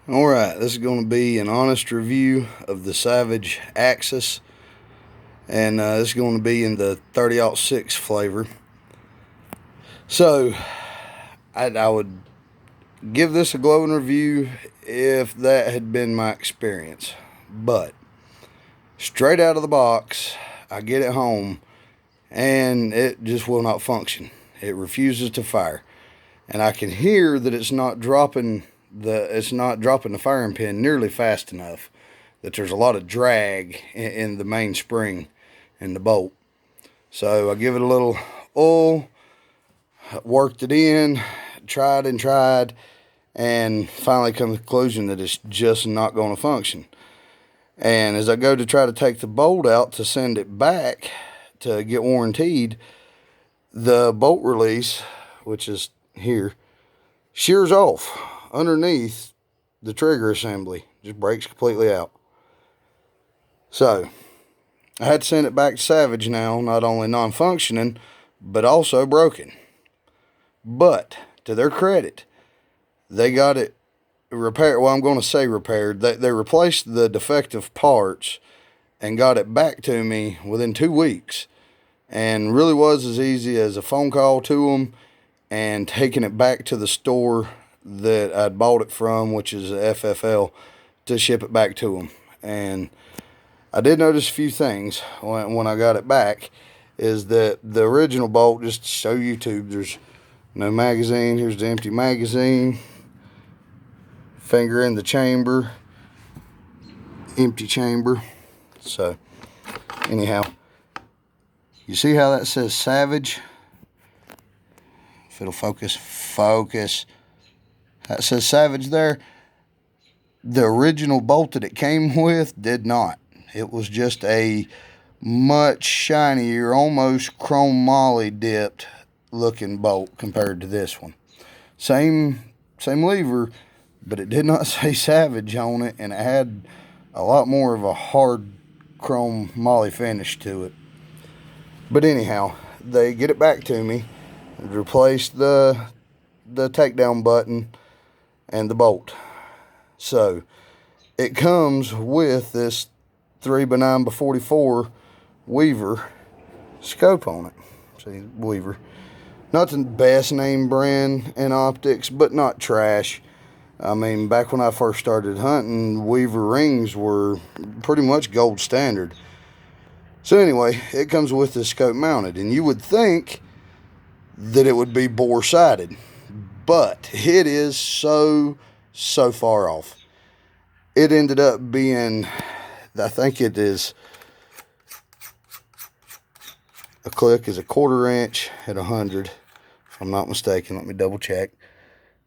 Alright, this is going to be an honest review of the Savage Axis, and this is going to be in the 30-06 flavor. So, I would give this a glowing review if that had been my experience. But, straight out of the box, I get it home, and it just will not function. It refuses to fire. And I can hear that it's not dropping the firing pin nearly fast enough, that there's a lot of drag in the main spring and the bolt. So I give it a little oil, worked it in, tried, and finally come to the conclusion that it's just not going to function. And as I go to try to take the bolt out to send it back to get warrantied, the bolt release, which is here, shears off underneath the trigger assembly. Just breaks completely out. So I had to send it back to Savage now, not only non-functioning, but also broken. But to their credit, they got it repaired. Well, I'm going to say repaired. They replaced the defective parts and got it back to me within 2 weeks. And really was as easy as a phone call to them and taking it back to the store that I'd bought it from, which is FFL, to ship it back to them. And I did notice a few things when I got it back, is that the original bolt, just to show YouTube, there's no magazine. Here's the empty magazine. Finger in the chamber. Empty chamber. So, anyhow, you see how that says Savage? If it'll focus. That says Savage there. The original bolt that it came with did not. It was just a much shinier, almost chrome moly dipped looking bolt compared to this one. Same lever, but it did not say Savage on it, and it had a lot more of a hard chrome moly finish to it. But anyhow, they get it back to me, replaced the takedown button and the bolt. So it comes with this 3x9x44 Weaver scope on it. See, Weaver. Not the best name brand in optics, but not trash. I mean, back when I first started hunting, Weaver rings were pretty much gold standard. So anyway, it comes with this scope mounted, and you would think that it would be bore-sided, but it is so far off. It ended up being, I think it is, a click is a 1/4 inch at 100, if I'm not mistaken. Let me double check.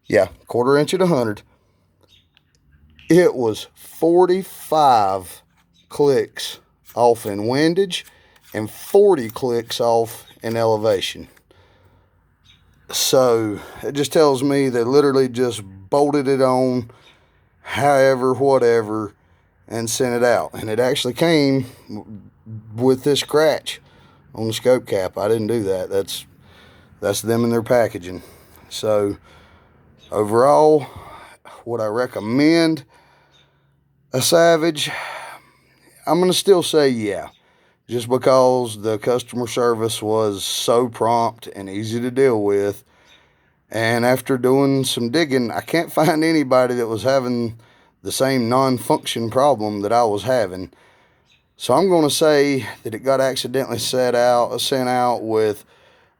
Yeah, 1/4 inch at 100. It was 45 clicks off in windage and 40 clicks off in elevation. So it just tells me they literally just bolted it on, however, whatever, and sent it out. And it actually came with this scratch on the scope cap. I didn't do that. That's them in their packaging. So overall, would I recommend a Savage? I'm going to still say yeah, just because the customer service was so prompt and easy to deal with. And after doing some digging, I can't find anybody that was having the same non-function problem that I was having. So I'm going to say that it got accidentally sent out with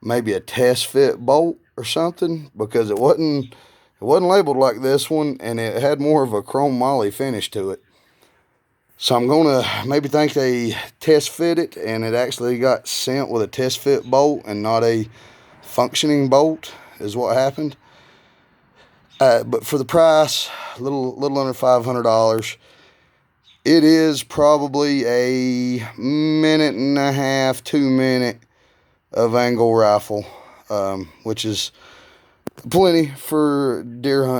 maybe a test fit bolt or something, because it wasn't labeled like this one, and it had more of a chrome moly finish to it. So I'm going to maybe think they test fit it, and it actually got sent with a test fit bolt and not a functioning bolt, is what happened. But for the price, a little under $500, it is probably a 1.5 to 2 minute of angle rifle, which is plenty for deer hunting.